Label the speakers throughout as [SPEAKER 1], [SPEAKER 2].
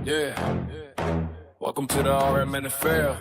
[SPEAKER 1] Yeah. Welcome to the RMNFL,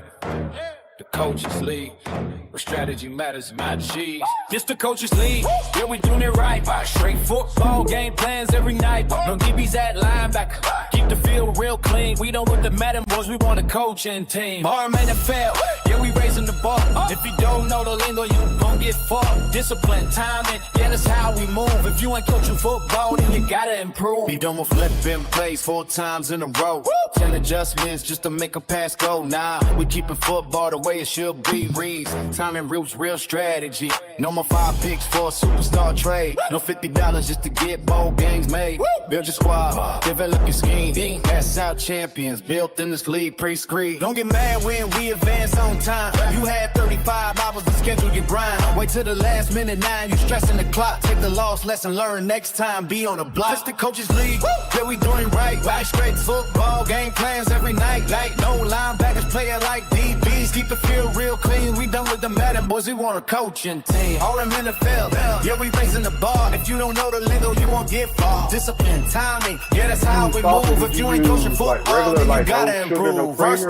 [SPEAKER 1] the Coaches League, where strategy matters, my G's. This the Coaches League, yeah, we doing it right. Straight football, game plans every night. No DBs at linebacker, keep the field real clean. We don't want the Madden boys, we want a coaching team. RMNFL, yeah, we raising the bar. If you don't know the lingo, you gon' get fucked. Discipline, timing, yeah, that's how we move. If you ain't coaching football, then you gotta improve. Be done with flipping plays 4 times in a row. 10 adjustments just to make a pass go. Nah, we keeping football the way it should be. Reads, timing roots, real strategy. No more 5 picks for a superstar trade. No $50 just to get bold games made. Build your squad, develop your scheme. Pass out champions, built in this league, pre-screen. Don't get mad when we advance on time. You had 35 hours to schedule your grind. Wait till the last minute, now you stressing the clock. Take the loss, lesson learned, next time be on the block. It's the Coaches League, yeah, we doing right. Back straight football, game plans every night. Like no linebackers, player like DBs. Keep the field real clean, we done with the Madden boys, we want a coaching team. All them NFL, yeah, we raising the bar. If you don't know the lingo, you won't get far. Discipline, timing, yeah, that's how we move. If you ain't coaching football, then you gotta improve. Verse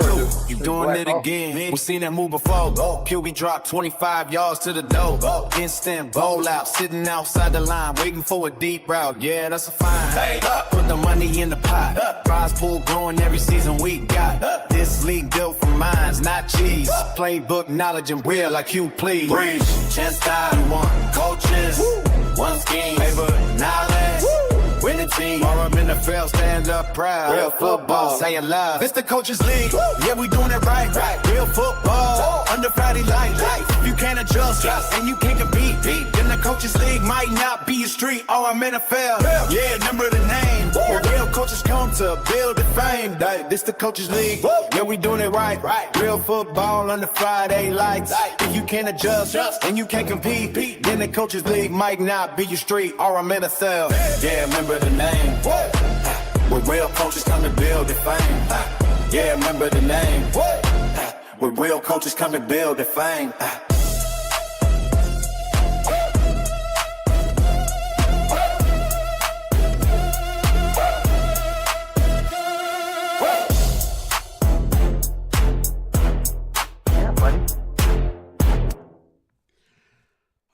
[SPEAKER 1] 2, you doing it again. We seen that move before. QB drop 25 yards to the door. Instant bowl out, sitting outside the line, waiting for a deep route. Yeah, that's a fine. Put the money in the pot. Prize pool growing every season we got. This league built for minds, not cheese. Playbook knowledge and real like you please. Breeze, chance time, one coaches, one scheme, paper knowledge. Winning team, RMNFL, stand up proud. Real football, say it loud. It's the Coaches League, yeah, we doing it right. Real football, under Friday light. If you can't adjust, and you can't compete, then the Coaches League might not be a street. RMNFL, yeah, remember the name. Where real coaches come to build the fame. This the Coaches League, yeah, we doing it right. Real football under Friday lights. If you can't adjust, and you can't compete, then the Coaches League might not be your street. RMNFL, yeah, remember the name. Where real coaches come to build the fame. Yeah, remember the name. Where real coaches come to build the fame.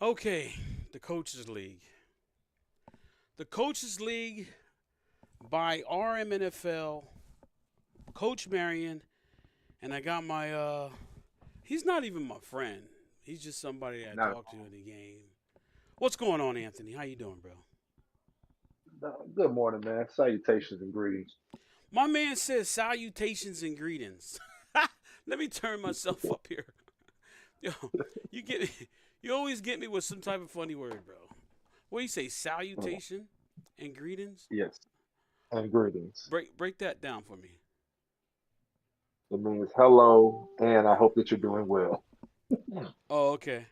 [SPEAKER 2] Okay, the Coaches League. The Coaches League by RMNFL, Coach Marion, and I got my, he's not even my friend. He's just somebody I talk to in the game. What's going on, Anthony? How you doing, bro?
[SPEAKER 3] Good morning, man. Salutations and greetings.
[SPEAKER 2] My man says salutations and greetings. Let me turn myself up here. Yo, you always get me with some type of funny word, bro. What do you say, salutation and greetings?
[SPEAKER 3] Yes, and greetings.
[SPEAKER 2] Break that down for me.
[SPEAKER 3] It means hello, and I hope that you're doing well.
[SPEAKER 2] Oh, okay.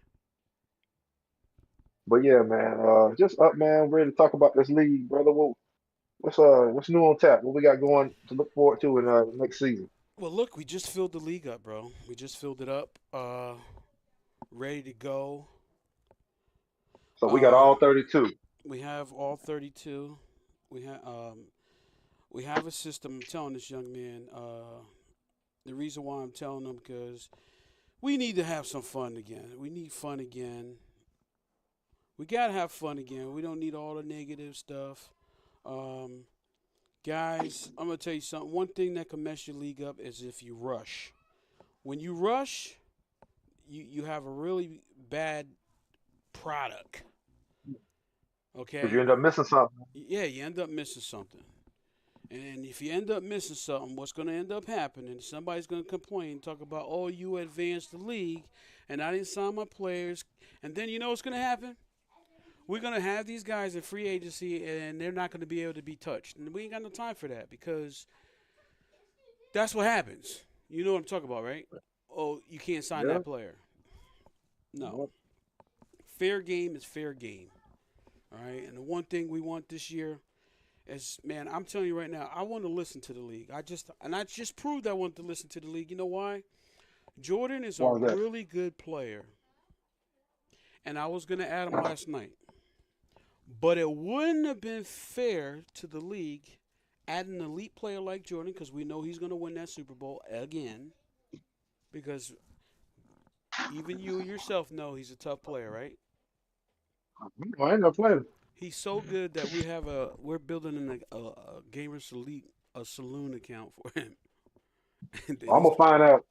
[SPEAKER 3] But yeah, man, just up, man. Ready to talk about this league, brother. What's new on tap? What we got going to look forward to in next season?
[SPEAKER 2] Well, look, we just filled the league up, bro. We just filled it up, ready to go.
[SPEAKER 3] So we got all 32.
[SPEAKER 2] We have all 32. We have a system. I'm telling this young man. The reason why I'm telling him because we need to have some fun again. We need fun again. We gotta have fun again. We don't need all the negative stuff. Guys, I'm gonna tell you something. One thing that can mess your league up is if you rush. When you rush, you have a really bad product. Okay.
[SPEAKER 3] Because you end up missing something.
[SPEAKER 2] Yeah, you end up missing something. And if you end up missing something, what's going to end up happening? Somebody's going to complain, talk about, oh, you advanced the league, and I didn't sign my players. And then you know what's going to happen? We're going to have these guys in free agency, and they're not going to be able to be touched. And we ain't got no time for that because that's what happens. You know what I'm talking about, right? Oh, you can't sign that player. No. Fair game is fair game. All right, and the one thing we want this year is, man, I'm telling you right now, I want to listen to the league. I just proved I want to listen to the league. You know why? Jordan is a really good player, and I was going to add him last night. But it wouldn't have been fair to the league add an elite player like Jordan because we know he's going to win that Super Bowl again. Because even you yourself know he's a tough player, right?
[SPEAKER 3] I ain't gonna play him.
[SPEAKER 2] He's so good that we're building a gamers elite a saloon account for him. And then
[SPEAKER 3] I'm gonna find out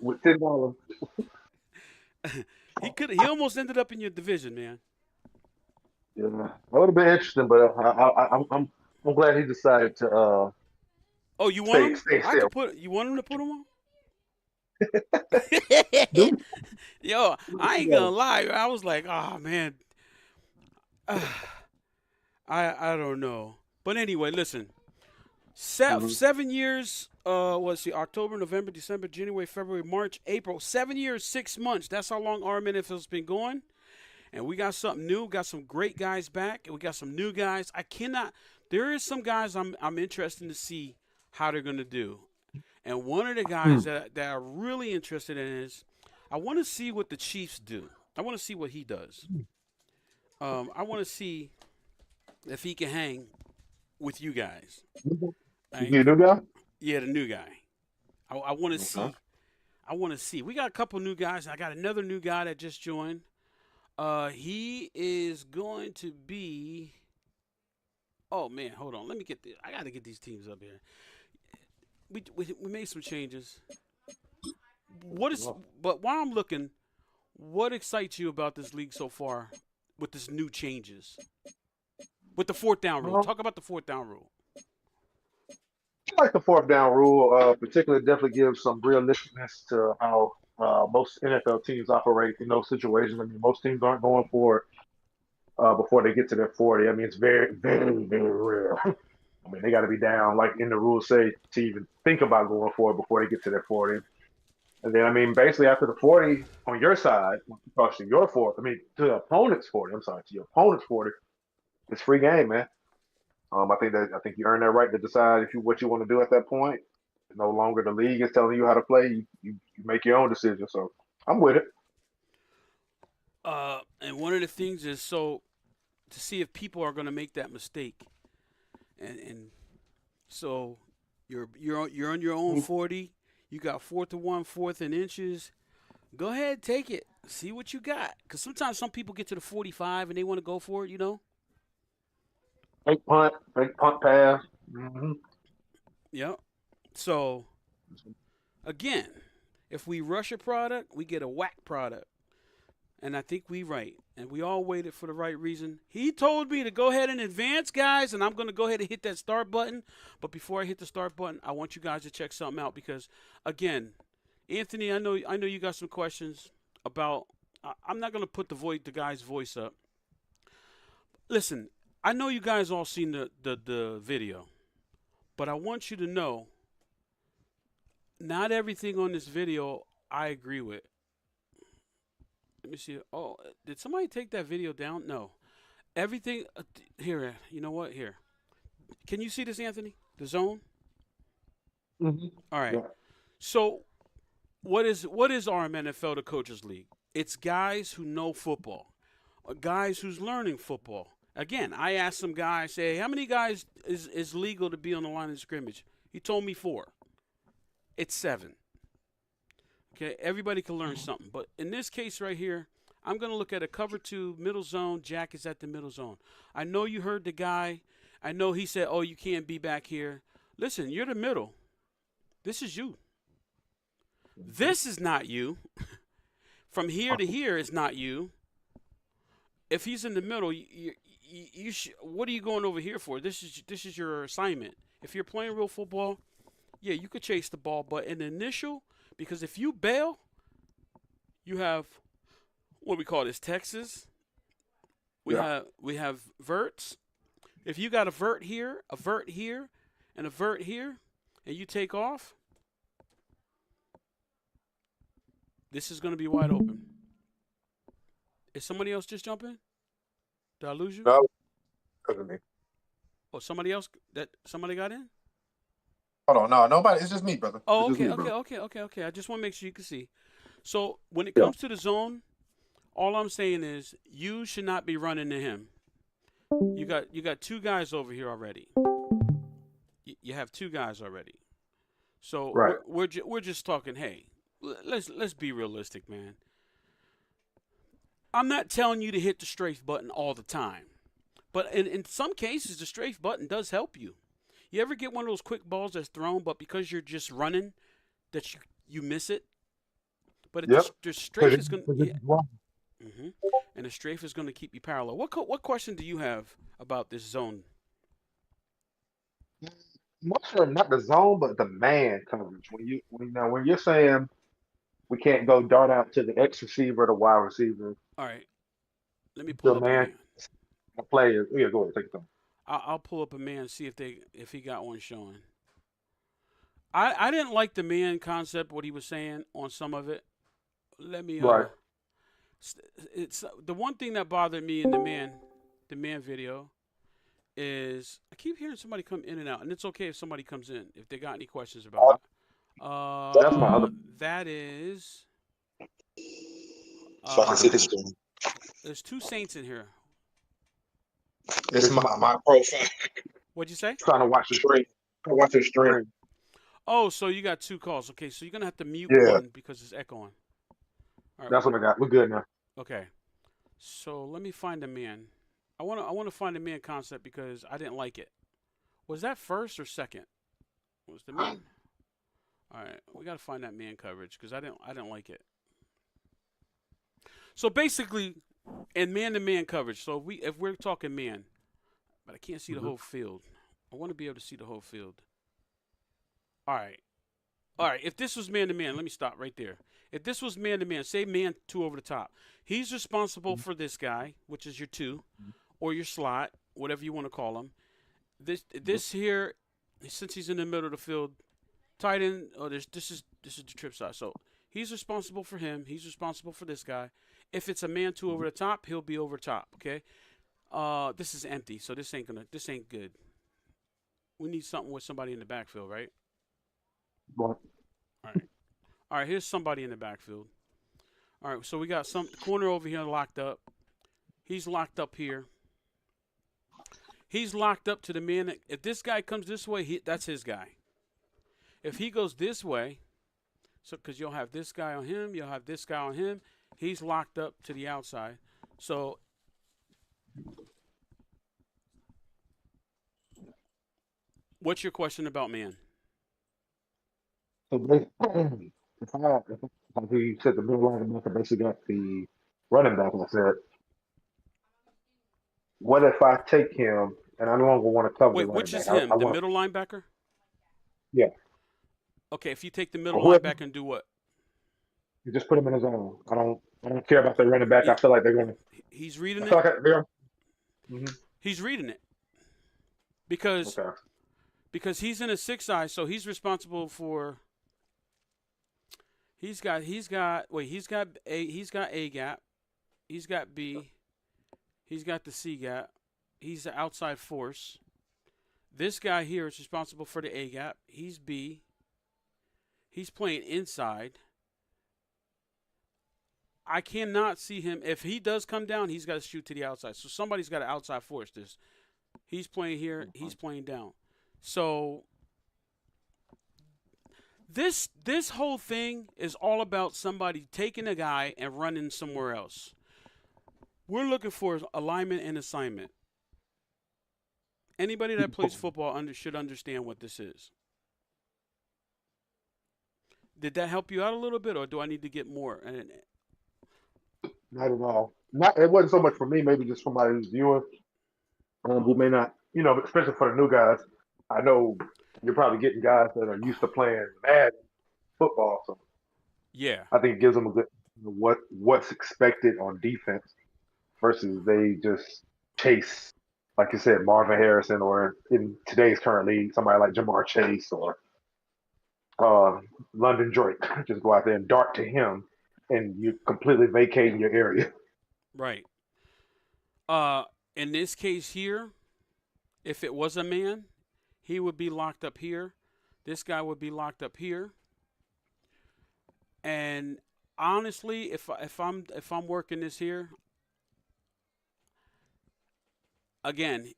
[SPEAKER 3] with $10.
[SPEAKER 2] he almost ended up in your division, man.
[SPEAKER 3] Yeah, that would have been interesting, but I'm glad he decided to
[SPEAKER 2] Oh, you want
[SPEAKER 3] stay
[SPEAKER 2] him?
[SPEAKER 3] stay
[SPEAKER 2] I could
[SPEAKER 3] still.
[SPEAKER 2] put. You want him to put him on?
[SPEAKER 3] Dude,
[SPEAKER 2] Yo, I ain't gonna lie. I was like, oh man, I don't know. But anyway, listen.
[SPEAKER 3] Mhm.
[SPEAKER 2] 7 years. Let's see, October, November, December, January, February, March, April. 7 years, 6 months. That's how long RMNFL's been going. And we got something new. Got some great guys back, and we got some new guys. I cannot. There is some guys I'm interested to see how they're gonna do. And one of the guys that I'm really interested in is I want to see what the Chiefs do. I want to see what he does. I want to see if he can hang with you guys.
[SPEAKER 3] You a new guy?
[SPEAKER 2] Yeah, the new guy. I want to
[SPEAKER 3] Okay.
[SPEAKER 2] see. I want to see. We got a couple new guys. I got another new guy that just joined. He is going to be. Oh man, hold on. Let me get this. I got to get these teams up here. We made some changes. What is? But while I'm looking, what excites you about this league so far with this new changes? With the fourth down rule.
[SPEAKER 3] Well,
[SPEAKER 2] Talk about the fourth down rule.
[SPEAKER 3] I like the fourth down rule. Particularly, definitely gives some realisticness to how most NFL teams operate in those situations. I mean, most teams aren't going for it before they get to their 40. I mean, it's very, very, very rare. I mean, they got to be down, like in the rules say, to even think about going for it before they get to their 40. And then, I mean, basically after the 40 on your side, across to your 40, I mean, to the opponent's 40, I'm sorry, to your opponent's 40, it's free game, man. I think you earn that right to decide if you what you want to do at that point. No longer the league is telling you how to play. You make your own decision. So I'm with it.
[SPEAKER 2] And one of the things is so to see if people are going to make that mistake, and so you're on your own 40. You got 4th-and-1, 4th-and-inches. Go ahead, take it. See what you got. Because sometimes some people get to the 45 and they want to go for it. You know.
[SPEAKER 3] Fake punt pass. Mm-hmm.
[SPEAKER 2] Yep. So again, if we rush a product, we get a whack product. And I think we right. And we all waited for the right reason. He told me to go ahead and advance, guys, and I'm going to go ahead and hit that start button. But before I hit the start button, I want you guys to check something out because, again, Anthony, I know you got some questions about. I'm not going to put the guy's voice up. Listen, I know you guys all seen the video, but I want you to know, not everything on this video I agree with. Let me see. Oh, did somebody take that video down? No. Everything here. You know what? Here. Can you see this, Anthony? The zone.
[SPEAKER 3] Mm-hmm.
[SPEAKER 2] All right.
[SPEAKER 3] Yeah.
[SPEAKER 2] So, what is RMNFL, the Coaches League? It's guys who know football, guys who's learning football. Again, I asked some guy, say, how many guys is legal to be on the line of scrimmage? He told me 4. It's 7. Okay, everybody can learn something. But in this case right here, I'm going to look at a cover 2, middle zone. Jack is at the middle zone. I know you heard the guy. I know he said, oh, you can't be back here. Listen, you're the middle. This is you. This is not you. From here to here is not you. If he's in the middle, what are you going over here for? This is your assignment. If you're playing real football, yeah, you could chase the ball. But in the initial, because if you bail, you have what we call this Texas. We have verts. If you got a vert here, and a vert here, and you take off, this is going to be wide open. Is somebody else just jumping? Did I lose you?
[SPEAKER 3] No, because of me.
[SPEAKER 2] Oh, somebody got in?
[SPEAKER 3] Hold on, no, nobody. It's just me, brother.
[SPEAKER 2] Oh,
[SPEAKER 3] It's just
[SPEAKER 2] okay,
[SPEAKER 3] me, bro.
[SPEAKER 2] okay. I just want to make sure you can see. So when it
[SPEAKER 3] Yeah.
[SPEAKER 2] comes to the zone, all I'm saying is you should not be running to him. You got 2 guys over here already. You have two guys already. So
[SPEAKER 3] Right.
[SPEAKER 2] we're just talking. Hey, let's be realistic, man. I'm not telling you to hit the strafe button all the time, but in some cases, the strafe button does help you. You ever get one of those quick balls that's thrown, but because you're just running, that you miss it? But if
[SPEAKER 3] Yep.
[SPEAKER 2] the strafe is going,
[SPEAKER 3] 'Cause
[SPEAKER 2] yeah,
[SPEAKER 3] it's wrong.
[SPEAKER 2] hmm and the strafe is going to keep you parallel. What question do you have about this zone?
[SPEAKER 3] Most of them, not the zone, but the man coverage. When you're saying we can't go dart out to the X receiver, the Y receiver,
[SPEAKER 2] All right, let me
[SPEAKER 3] the
[SPEAKER 2] pull up a
[SPEAKER 3] man,
[SPEAKER 2] man.
[SPEAKER 3] the player. Yeah, go ahead, take it.
[SPEAKER 2] I'll pull up a man and see if he got one showing. I didn't like the man concept what he was saying on some of it. Let me
[SPEAKER 3] Right.
[SPEAKER 2] it's the one thing that bothered me in the man video is I keep hearing somebody come in and out, and it's okay if somebody comes in if they got any questions about it.
[SPEAKER 3] That's my other.
[SPEAKER 2] That is
[SPEAKER 4] So I can see the
[SPEAKER 2] uh,
[SPEAKER 4] screen.
[SPEAKER 2] there's two saints in here.
[SPEAKER 4] It's
[SPEAKER 3] This is
[SPEAKER 4] my profile
[SPEAKER 2] What'd you say?
[SPEAKER 3] trying to watch the
[SPEAKER 4] stream. I watch your stream.
[SPEAKER 3] screen.
[SPEAKER 2] Oh, so you got two calls. Okay, so you're gonna have to mute
[SPEAKER 3] Yeah,
[SPEAKER 2] one because it's echoing. All right.
[SPEAKER 3] that's what I got. We're good now.
[SPEAKER 2] Okay. So let me find a man. I wanna find a man concept because I didn't like it. Was that first or second? Was the man? All right, we gotta find that man coverage because I didn't like it. So basically, in man-to-man coverage. So if we're talking man, but I can't see the
[SPEAKER 3] Mhm.
[SPEAKER 2] whole field. I want to be able to see the whole field. All right. All right. If this was man-to-man, let me stop right there. If this was man-to-man, say man two over the top. He's responsible for this guy, which is your two, or your slot, whatever you want to call him. This here, since he's in the middle of the field, tight end. Oh, this is the trip side. So he's responsible for him. He's responsible for this guy. If it's a man two over the top, he'll be over top. Okay. This is empty, so this ain't good. We need something with somebody in the backfield, right?
[SPEAKER 3] But
[SPEAKER 2] All right. All right. Here's somebody in the backfield. All right. So we got some corner over here locked up. He's locked up here. He's locked up to the man. If this guy comes this way, that's his guy. If he goes this way, so because you'll have this guy on him, you'll have this guy on him. He's locked up to the outside. So what's your question about man?
[SPEAKER 3] so basically, if he said the middle linebacker basically got the running back, I said, what if I take him and I no longer want to cover the
[SPEAKER 2] Wait,
[SPEAKER 3] running
[SPEAKER 2] which
[SPEAKER 3] back?
[SPEAKER 2] is
[SPEAKER 3] I
[SPEAKER 2] him? The
[SPEAKER 3] want,
[SPEAKER 2] middle linebacker?
[SPEAKER 3] yeah,
[SPEAKER 2] Okay, if you take the
[SPEAKER 3] or
[SPEAKER 2] middle
[SPEAKER 3] whoever,
[SPEAKER 2] linebacker and do what?
[SPEAKER 3] you just put him in his own. I don't care about the running back. I
[SPEAKER 2] He,
[SPEAKER 3] feel like they're going to.
[SPEAKER 2] he's
[SPEAKER 3] I
[SPEAKER 2] reading
[SPEAKER 3] feel
[SPEAKER 2] it.
[SPEAKER 3] like they're.
[SPEAKER 2] He's reading it because
[SPEAKER 3] Okay.
[SPEAKER 2] he's in a six eye, so he's responsible for. He's got A gap, he's got B, he's got the C gap, he's the outside force. This guy here is responsible for the A gap. He's B. He's playing inside. I cannot see him. If he does come down, he's got to shoot to the outside. So somebody's got to outside force this. He's playing here. He's playing down. So this whole thing is all about somebody taking a guy and running somewhere else. We're looking for alignment and assignment. Anybody that plays football should understand what this is. Did that help you out a little bit, or do I need to get more?
[SPEAKER 3] Not at all. Not. It wasn't so much for me. Maybe just somebody who's viewing, who may not, especially for the new guys. I know you're probably getting guys that are used to playing mad football, so
[SPEAKER 2] Yeah.
[SPEAKER 3] I think it gives them a good what's expected on defense versus they just chase, like you said, Marvin Harrison, or in today's current league, somebody like Jamar Chase or London Drake. Just go out there and dart to him, and you completely vacating your area.
[SPEAKER 2] Right. In this case here, if it was a man, he would be locked up here. This guy would be locked up here. And honestly, if I'm working this here, again,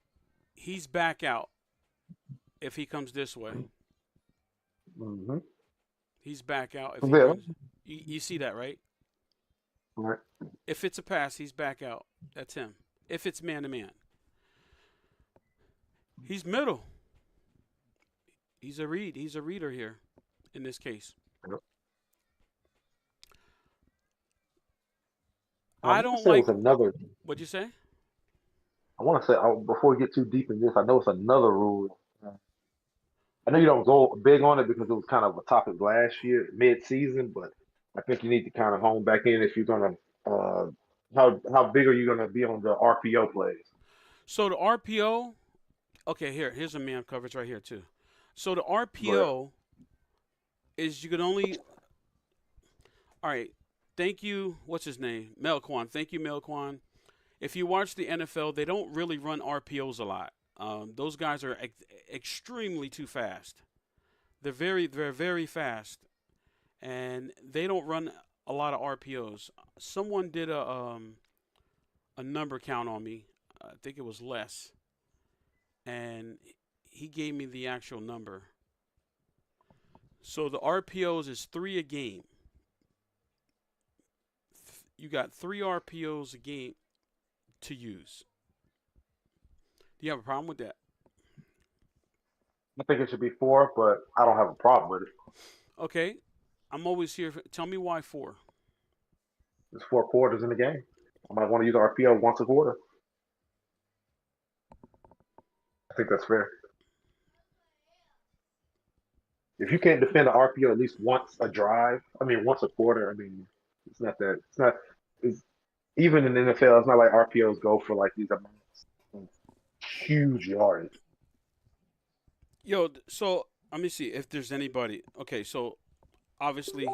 [SPEAKER 2] he's back out. if he comes this way.
[SPEAKER 3] Mm-hmm.
[SPEAKER 2] He's back out if he
[SPEAKER 3] Yeah.
[SPEAKER 2] runs. You see that, right?
[SPEAKER 3] Right.
[SPEAKER 2] If it's a pass, he's back out. That's him. If it's man to man, he's middle. He's a read. He's a reader here, in this case.
[SPEAKER 3] Yep.
[SPEAKER 2] I
[SPEAKER 3] want to
[SPEAKER 2] don't
[SPEAKER 3] say it
[SPEAKER 2] like.
[SPEAKER 3] was another.
[SPEAKER 2] What'd you say?
[SPEAKER 3] I want to say before we get too deep in this, I know it's another rule. I know you don't go big on it because it was kind of a topic last year, mid-season, but I think you need to kind of hone back in if you're gonna. How big are you gonna be on the RPO plays?
[SPEAKER 2] So the RPO. Okay, here's a man coverage right here too. So the
[SPEAKER 3] Go ahead.
[SPEAKER 2] RPO is you can only. All right. Thank you. What's his name? Melquan. Thank you, Melquan. If you watch the NFL, they don't really run RPOs a lot. Those guys are extremely too fast. They're very fast, and they don't run a lot of RPOs. Someone did a number count on me. I think it was less, and he gave me the actual number. So the RPOs is 3 a game. You got 3 RPOs a game to use. Do you have a problem with that?
[SPEAKER 3] I think it should be 4, but I don't have a problem with it.
[SPEAKER 2] Okay, I'm always here. Tell me why 4.
[SPEAKER 3] There's 4 quarters in the game. I might want to use RPO once a quarter. I think that's fair. If you can't defend an RPO at least once a drive, once a quarter, it's not that. It's not. It's, even in the NFL, it's not like RPOs go for like these amounts of huge yardage.
[SPEAKER 2] Yo, so let me see if there's anybody. Okay, so obviously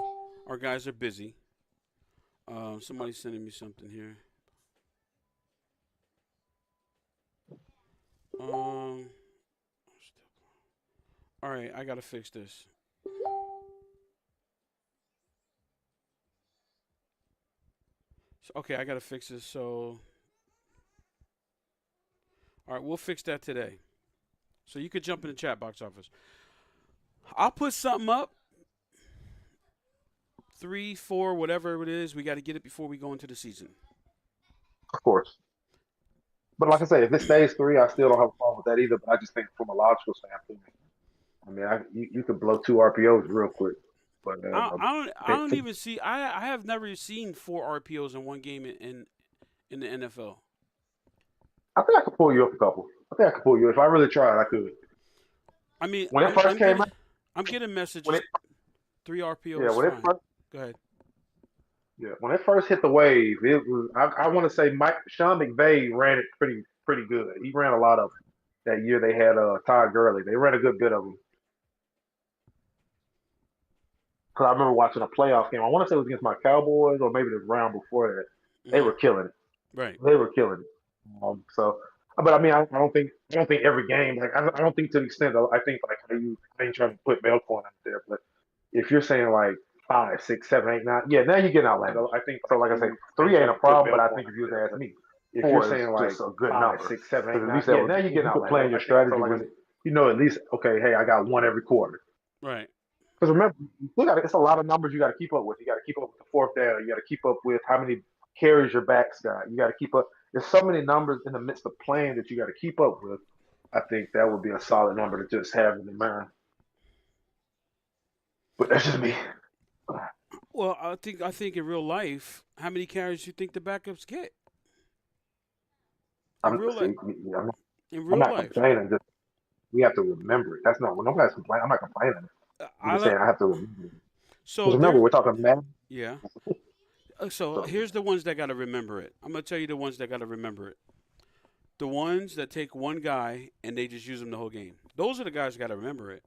[SPEAKER 2] our guys are busy. Somebody's sending me something here. All right, I gotta fix this. Okay, I gotta fix this. So, all right, we'll fix that today. So you could jump in the chat box office. I'll put something up. 3, 4, whatever it is. We got to get it before we go into the season.
[SPEAKER 3] Of course. But like I say, if it stays 3, I still don't have a problem with that either. But I just think from a logical standpoint, you could blow 2 RPOs real quick. But
[SPEAKER 2] I don't even see. I have never seen 4 RPOs in one game in the NFL.
[SPEAKER 3] I think I could pull you up a couple. I think I could pull you. If I really tried, I could.
[SPEAKER 2] I mean,
[SPEAKER 3] when it first came out,
[SPEAKER 2] I'm getting messages. 3 RPOs.
[SPEAKER 3] Yeah, when
[SPEAKER 2] fine.
[SPEAKER 3] it first,
[SPEAKER 2] Go ahead.
[SPEAKER 3] yeah, when it first hit the wave, it was. I want to say Sean McVay ran it pretty good. He ran a lot of that year. They had Todd Gurley. They ran a good bit of them. Because I remember watching a playoff game. I want to say it was against my Cowboys or maybe the round before that. They were killing it.
[SPEAKER 2] Right.
[SPEAKER 3] They were killing it. But I don't think every game. Like I don't think to the extent. I think like I ain't trying to put Melcorn out there, but if you're saying like 5, 6, 7, 8, 9, yeah, now you're getting outlandish. I think so. Like I say, 3 ain't a problem, but I think if you was to ask me, if you're saying like a good 5, number, 6, 7, 8, 9, yeah, now you're getting outlandish. Playing your strategy with it. At least okay. Hey, I got 1 every quarter.
[SPEAKER 2] Right.
[SPEAKER 3] Because remember, it's a lot of numbers you got to keep up with. You got to keep up with the 4th down. You got to keep up with how many carries your backs got. You got to keep up. There's so many numbers in the midst of playing that you got to keep up with. I think that would be a solid number to just have in the mind. But that's just me.
[SPEAKER 2] Well, I think in real life, how many carries do you think the backups get? In real life.
[SPEAKER 3] I'm not complaining. Just we have to remember it. That's not when nobody's complaining. I'm not complaining. I'm just saying I have to remember it. So remember, we're talking Madden.
[SPEAKER 2] Yeah. So here's the ones that got to remember it. I'm gonna tell you the ones that got to remember it. The ones that take one guy and they just use him the whole game. Those are the guys that got to remember it.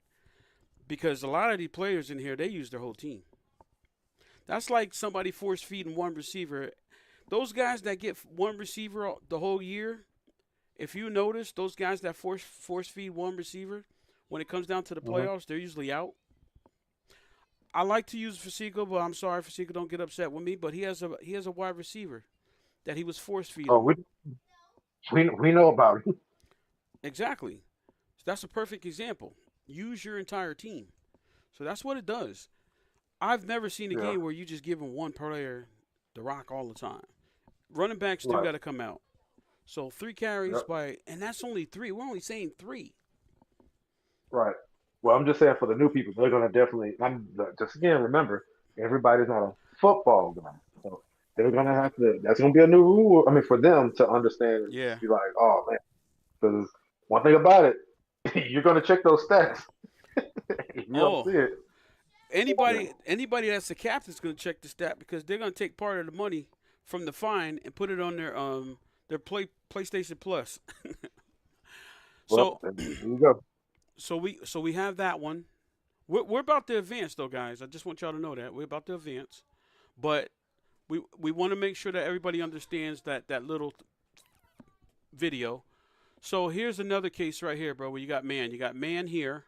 [SPEAKER 2] Because a lot of these players in here, they use their whole team. That's like somebody force feeding one receiver. Those guys that get one receiver the whole year, if you notice, those guys that force feed one receiver, when it comes down to the playoffs, they're usually out. I like to use Fasico, but I'm sorry, Fasico, don't get upset with me. But he has a wide receiver that he was force feeding.
[SPEAKER 3] Oh, we know about it.
[SPEAKER 2] Exactly. That's a perfect example. Use your entire team. So that's what it does. I've never seen a
[SPEAKER 3] Yeah.
[SPEAKER 2] game where you just giving one player the rock all the time. Running backs do
[SPEAKER 3] Right.
[SPEAKER 2] got to come out. So 3 carries
[SPEAKER 3] Yep.
[SPEAKER 2] by, and that's only 3. We're only saying 3.
[SPEAKER 3] Right. Well, I'm just saying for the new people, they're gonna definitely. I'm just again remember, everybody's not a football guy, so they're gonna have to. That's gonna be a new rule. I mean, for them to understand and
[SPEAKER 2] Yeah.
[SPEAKER 3] be like, oh man, because one thing about it, you're gonna check those stats. If you don't
[SPEAKER 2] Oh,
[SPEAKER 3] see it, yeah.
[SPEAKER 2] anybody that's the captain's going to check the stat because they're going to take part of the money from the fine and put it on their PlayStation Plus.
[SPEAKER 3] Well,
[SPEAKER 2] so
[SPEAKER 3] there you go.
[SPEAKER 2] we have that one. We're about to advance though, guys. I just want y'all to know that we're about to advance, but we want to make sure that everybody understands that little video. So here's another case right here, bro. Where you got man here.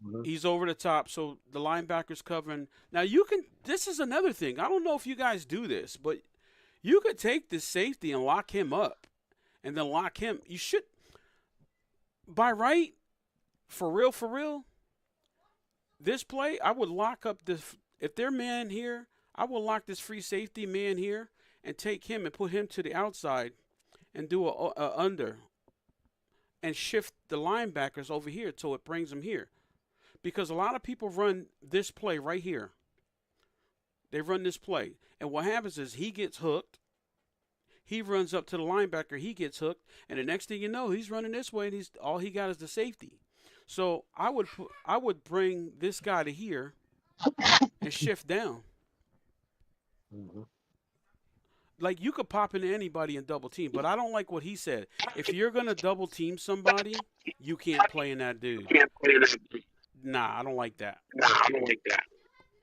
[SPEAKER 3] Mhm.
[SPEAKER 2] He's over the top, so the linebacker's covering. Now you can. This is another thing. I don't know if you guys do this, but you could take this safety and lock him up, and then lock him. You should, by right, for real. This play, I would lock up this. If they're man here, I will lock this free safety man here and take him and put him to the outside and do a under and shift the linebackers over here so it brings them here. Because a lot of people run this play right here. They run this play. And what happens is he gets hooked. He runs up to the linebacker. He gets hooked. And the next thing you know, he's running this way, and all he got is the safety. So I would bring this guy to here and shift down.
[SPEAKER 3] Mhm.
[SPEAKER 2] Like, you could pop into anybody and double team, but I don't like what he said. If you're going to double team somebody, you can't play in that dude. Nah, I don't like that.
[SPEAKER 4] I don't like that.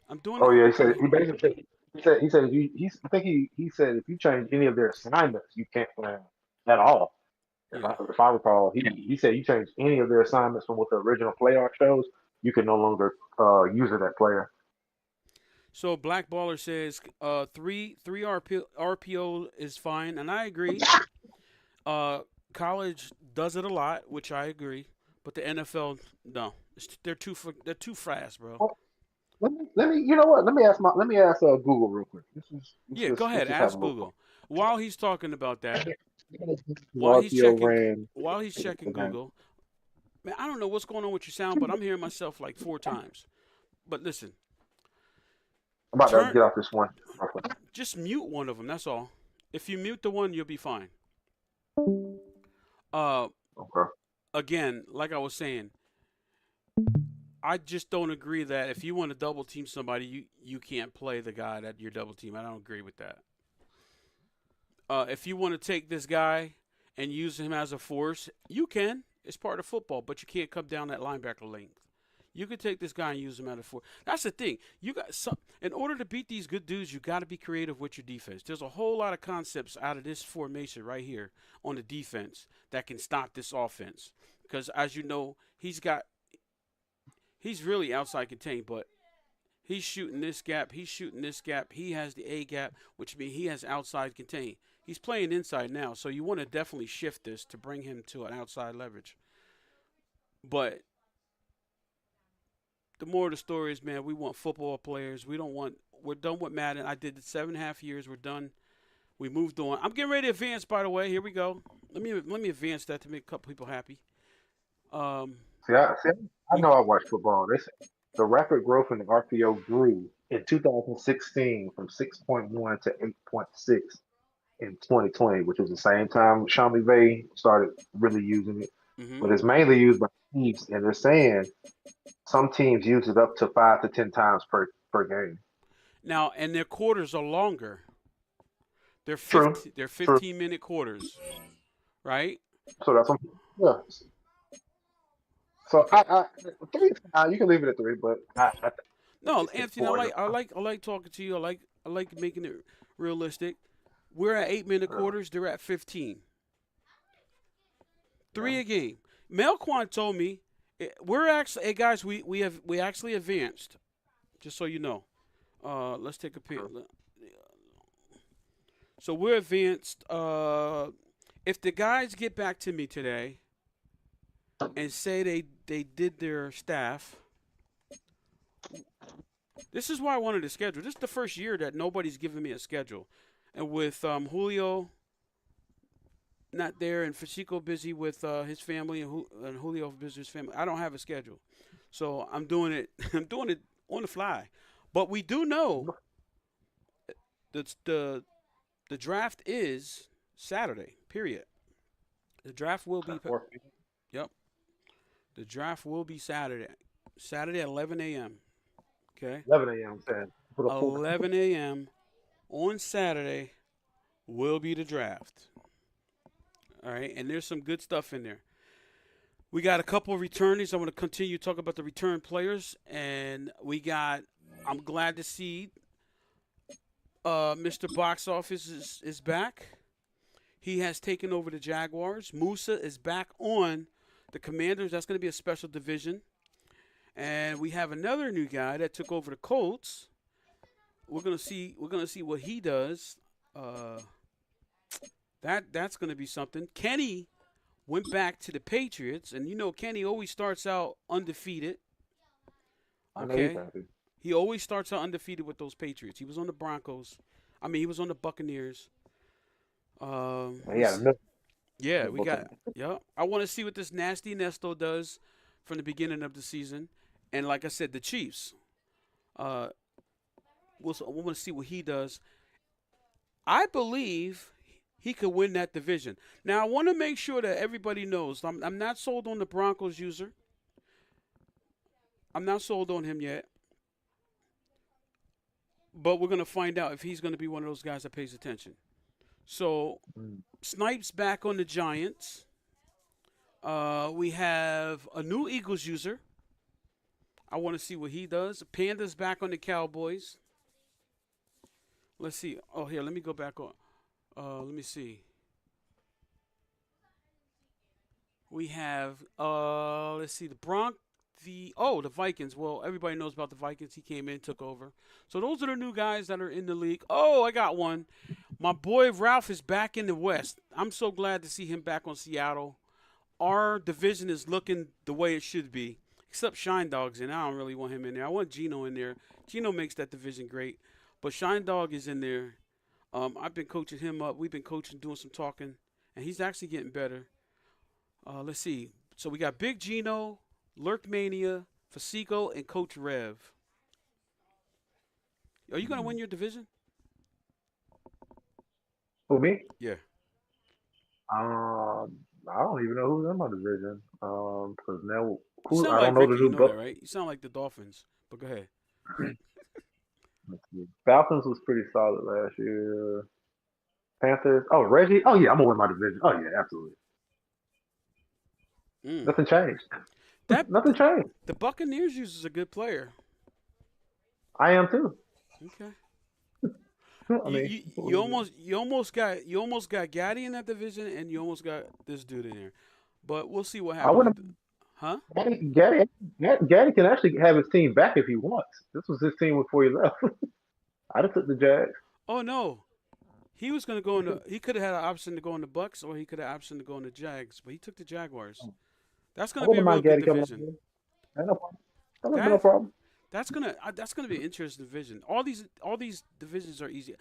[SPEAKER 2] I'm doing
[SPEAKER 3] Oh
[SPEAKER 2] it.
[SPEAKER 3] yeah, he said he basically he said if you I think he said if you change any of their assignments, you can't play them at all.
[SPEAKER 2] Yeah.
[SPEAKER 3] If I recall, he said you change any of their assignments from what the original playoff shows, you can no longer use it that player.
[SPEAKER 2] So Black Baller says three RPO is fine, and I agree. College does it a lot, which I agree, but the NFL no, they're too fast, bro.
[SPEAKER 3] Oh, let me you know what? Let me ask Google real quick.
[SPEAKER 2] Yeah, go
[SPEAKER 3] Let's
[SPEAKER 2] ahead,
[SPEAKER 3] just have a
[SPEAKER 2] ask
[SPEAKER 3] little
[SPEAKER 2] Google. While he's talking about that,
[SPEAKER 3] RPO ran.
[SPEAKER 2] while he's checking Google, man, I don't know what's going on with your sound, but I'm hearing myself like 4 times. But listen,
[SPEAKER 3] I'm about to
[SPEAKER 2] turn
[SPEAKER 3] get off this one.
[SPEAKER 2] just mute one of them. That's all. If you mute the one, you'll be fine. Uh,
[SPEAKER 3] Okay.
[SPEAKER 2] again, like I was saying, I just don't agree that if you want to double team somebody, you can't play the guy that you're double team. I don't agree with that. If you want to take this guy and use him as a force, you can. It's part of football, but you can't come down that linebacker length. You can take this guy and use him as a force. That's the thing. You got some. In order to beat these good dudes, you got to be creative with your defense. There's a whole lot of concepts out of this formation right here on the defense that can stop this offense. Because as you know, he's really outside contained, but he's shooting this gap. He's shooting this gap. He has the A gap, which means he has outside contained. He's playing inside now, so you want to definitely shift this to bring him to an outside leverage. But the more of the story is, man, we want football players. We're done with Madden. I did it 7.5 years. We're done. We moved on. I'm getting ready to advance, by the way. Here we go. Let me advance that to make a couple people happy.
[SPEAKER 3] I know I watch football. The rapid growth in the RPO grew in 2016 from 6.1 to 8.6 in 2020, which was the same time Sean McVay started really using it.
[SPEAKER 2] Mm-hmm.
[SPEAKER 3] But it's mainly used by teams, and they're saying some teams use it up to 5 to 10 times per game.
[SPEAKER 2] Now, and their quarters are longer. They're
[SPEAKER 3] True.
[SPEAKER 2] 15-minute quarters, right?
[SPEAKER 3] So that's yeah. So
[SPEAKER 2] Okay.
[SPEAKER 3] I 3 you can leave it at 3, but
[SPEAKER 2] No,
[SPEAKER 3] it's
[SPEAKER 2] Anthony,
[SPEAKER 3] 4.
[SPEAKER 2] I like talking to you. I like making it realistic. We're at 8-minute quarters. They're at 15. 3 a game. Melquan told me we're actually, hey guys, we actually advanced. Just so you know. Let's take a pic. So we're advanced. If the guys get back to me today, and say they did their staff. This is why I wanted a schedule. This is the first year that nobody's given me a schedule, and with Julio not there and Fasico busy with his family and Julio busy with his family, I don't have a schedule, so I'm doing it. I'm doing it on the fly. But we do know that the draft is Saturday. Period. The draft will be. Yep. The draft will be Saturday. Saturday at 11 a.m. Okay.
[SPEAKER 3] 11 a.m. Saying for the four.
[SPEAKER 2] 11 a.m. on Saturday will be the draft. All right, and there's some good stuff in there. We got a couple of returnees. I want to continue to talk about the return players, and we got. I'm glad to see Mr. Box Office is back. He has taken over the Jaguars. Musa is back on the Commanders. That's going to be a special division. And we have another new guy that took over the Colts. We're gonna see what he does. That's gonna be something. Kenny went back to the Patriots, and you know Kenny always starts out undefeated. Okay, he always starts out undefeated with those Patriots. He was on the Broncos. I mean, he was on the Buccaneers. Yeah, we got. Yeah, I want to see what this nasty Nesto does from the beginning of the season. And like I said, the Chiefs. I want to see what he does. I believe he could win that division. Now, I want to make sure that everybody knows I'm not sold on the Broncos user. I'm not sold on him yet. But we're going to find out if he's going to be one of those guys that pays attention. So, Snipes back on the Giants. We have a new Eagles user. I want to see what he does. Panda's back on the Cowboys. Let's see. Oh, here, let me go back on. Let me see. We have, let's see, the Vikings. Well, everybody knows about the Vikings. He came in, took over. So those are the new guys that are in the league. Oh, I got one. My boy Ralph is back in the West. I'm so glad to see him back on Seattle. Our division is looking the way it should be, except Shine Dog's in. I don't really want him in there. I want Gino in there. Gino makes that division great. But Shine Dog is in there. I've been coaching him up. We've been coaching, doing some talking, and he's actually getting better. Let's see. So we got Big Gino, Lurkmania, Fasico, and Coach Rev. Are you going to win your division?
[SPEAKER 3] Who, me?
[SPEAKER 2] Yeah.
[SPEAKER 3] I don't even know who's in my division. Because now
[SPEAKER 2] You sound
[SPEAKER 3] I
[SPEAKER 2] like
[SPEAKER 3] don't know
[SPEAKER 2] Ricky,
[SPEAKER 3] the
[SPEAKER 2] you
[SPEAKER 3] new
[SPEAKER 2] know that, right? You sound like the Dolphins. But go ahead.
[SPEAKER 3] Falcons was pretty solid last year. Panthers. Oh, Reggie. Oh yeah, I'm gonna win my division. Oh yeah, absolutely. Nothing changed. Nothing changed.
[SPEAKER 2] The Buccaneers uses a good player.
[SPEAKER 3] I am too.
[SPEAKER 2] Okay.
[SPEAKER 3] I mean,
[SPEAKER 2] you almost got Gaddy in that division, and you almost got this dude in there. But we'll see what
[SPEAKER 3] I
[SPEAKER 2] happens.
[SPEAKER 3] wouldn't.
[SPEAKER 2] Huh?
[SPEAKER 3] Gaddy can actually have his team back if he wants. This was his team before he left. I'd have took the Jags.
[SPEAKER 2] Oh no, he was going to go in the. He could have had an option to go in the Bucks, or he could have an option to go in the Jags, but he took the Jaguars. That's going to be a real good division.
[SPEAKER 3] No problem.
[SPEAKER 2] That's gonna be an interesting division. All these divisions are easy.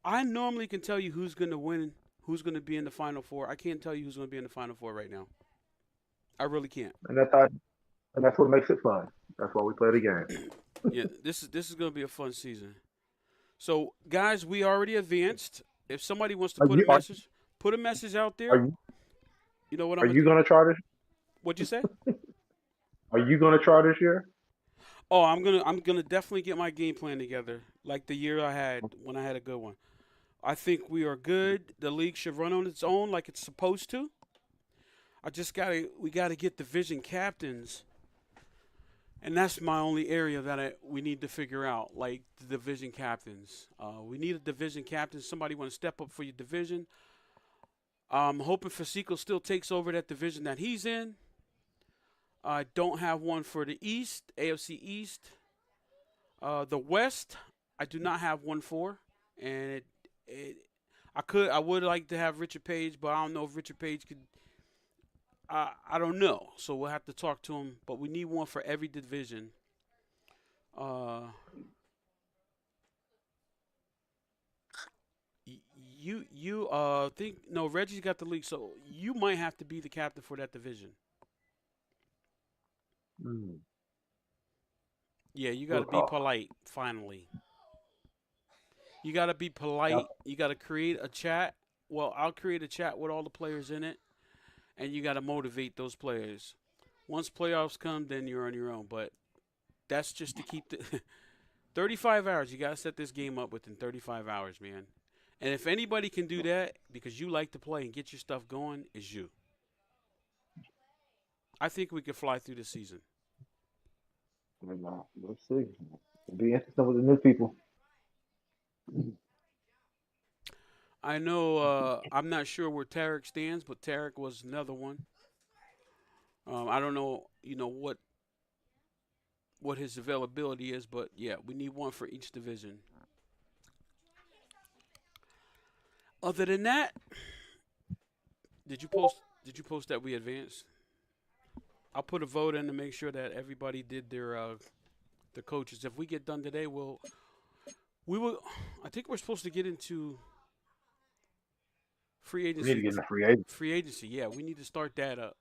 [SPEAKER 2] I normally can tell you who's going to win, who's going to be in the Final Four. I can't tell you who's going to be in the Final Four right now. I really can't.
[SPEAKER 3] And that's what makes it fun. That's why we play the game.
[SPEAKER 2] Yeah, this is going to be a fun season. So, guys, we already advanced. If somebody wants to put a message out there. You know what I'm.
[SPEAKER 3] Are you going to try this?
[SPEAKER 2] What'd you say?
[SPEAKER 3] Are you going to try this year?
[SPEAKER 2] Oh, I'm gonna definitely get my game plan together, like the year I had when I had a good one. I think we are good. The league should run on its own like it's supposed to. We gotta get division captains, and that's my only area that we need to figure out, like the division captains. We need a division captain. Somebody want to step up for your division. I'm hoping Fasico still takes over that division that he's in. I don't have one for the East, AFC East. The West, I do not have one for, and I would like to have Richard Page, but I don't know if Richard Page could. I don't know. So we'll have to talk to him. But we need one for every division. You think no, Reggie's got the league, so you might have to be the captain for that division. Yeah, you got to be polite. Finally, you got to be polite.
[SPEAKER 3] Yep.
[SPEAKER 2] You got to create a chat. Well, I'll create a chat with all the players in it, and you got to motivate those players. Once playoffs come, then you're on your own. But that's just to keep the 35 hours. You got to set this game up within 35 hours, man. And if anybody can do that because you like to play and get your stuff going, is you. I think we could fly through the season.
[SPEAKER 3] We'll see. It'll be interesting with the new people.
[SPEAKER 2] I know I'm not sure where Tarek stands, but Tarek was another one. I don't know, what his availability is, but yeah, we need one for each division. Other than that, did you post that we advanced? I'll put a vote in to make sure that everybody did their coaches. If we get done today, we will. I think we're supposed to get into free agency.
[SPEAKER 3] We need to get into free agency.
[SPEAKER 2] Free agency, yeah, we need to start that up.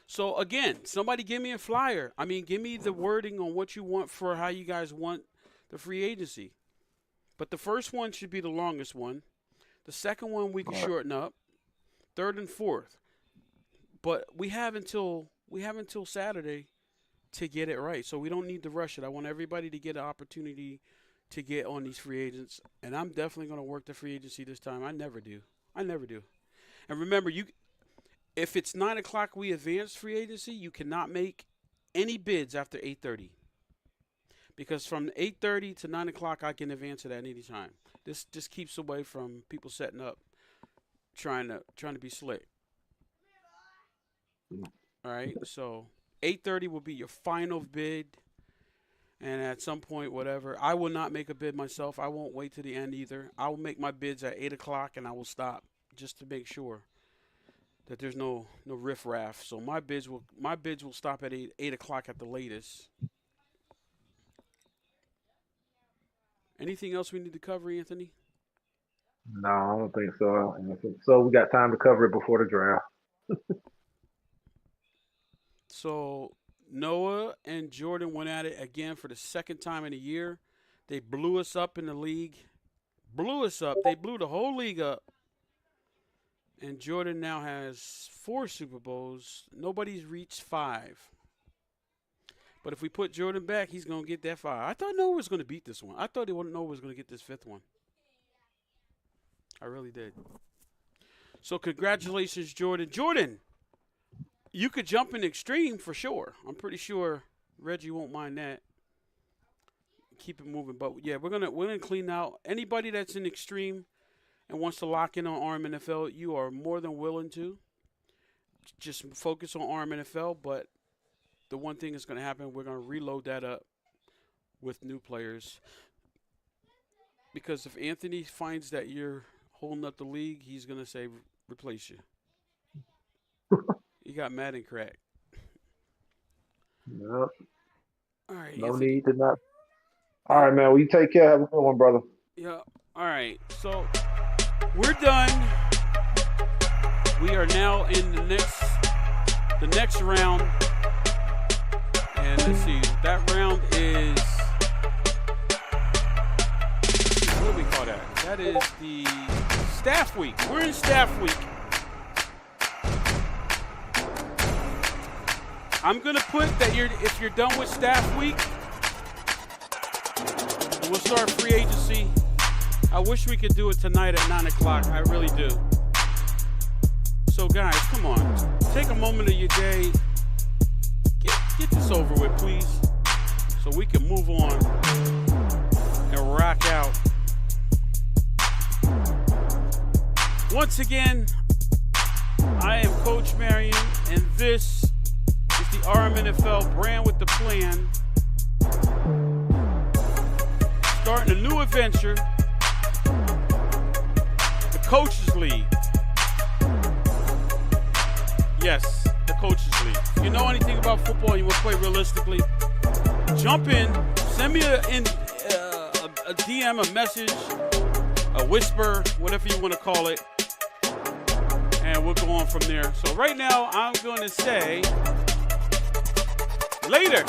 [SPEAKER 2] So again, somebody give me a flyer. I mean, give me the wording on what you want for how you guys want the free agency. But the first one should be the longest one. The second one we can shorten up. Third and fourth. But we have until Saturday to get it right. So we don't need to rush it. I want everybody to get an opportunity to get on these free agents. And I'm definitely going to work the free agency this time. I never do. And remember, if it's 9 o'clock we advance free agency, you cannot make any bids after 8:30. Because from 8:30 to 9 o'clock, I can advance it at any time. This just keeps away from people setting up, trying to be slick. All right, so 8:30 will be your final bid, and at some point, whatever. I will not make a bid myself. I won't wait to the end either. I will make my bids at 8 o'clock, and I will stop just to make sure that there's no riffraff. So my bids will stop at 8 o'clock at the latest. Anything else we need to cover, Anthony?
[SPEAKER 3] No, I don't think so. And I think so we got time to cover it before the draft.
[SPEAKER 2] So Noah and Jordan went at it again for the second time in a year. They blew us up in the league. Blew us up. They blew the whole league up. And Jordan now has 4 Super Bowls. Nobody's reached 5. But if we put Jordan back, he's going to get that 5. I thought Noah was going to beat this one. I thought Noah was going to get this 5th one. I really did. So congratulations, Jordan. Jordan, you could jump in extreme for sure. I'm pretty sure Reggie won't mind that. Keep it moving. But yeah, we're gonna clean out anybody that's in extreme and wants to lock in on Arm NFL. You are more than willing to. Just focus on Arm NFL. But the one thing that's going to happen, we're going to reload that up with new players. Because if Anthony finds that you're holding up the league, he's going to say replace you. You got mad and cracked.
[SPEAKER 3] Yep.
[SPEAKER 2] All right.
[SPEAKER 3] No
[SPEAKER 2] Anthony.
[SPEAKER 3] need to not. All right, man. Well, you take care. Have a good one, brother.
[SPEAKER 2] Yeah. All right. So we're done. We are now in the next round. And let's see. That round is, what do we call that? That is the staff week. We're in staff week. I'm gonna put that if you're done with staff week, we'll start free agency. I wish we could do it tonight at 9 o'clock. I really do. So guys, come on. Take a moment of your day. Get this over with, please. So we can move on and rock out. Once again, I am Coach Marion, and this is the RMNFL Brand with the Plan. Starting a new adventure, the Coaches League. Yes, the Coaches League. If you know anything about football and you want to play realistically, jump in, send me a DM, a message, a whisper, whatever you want to call it, and we'll go on from there. So right now, I'm going to say later.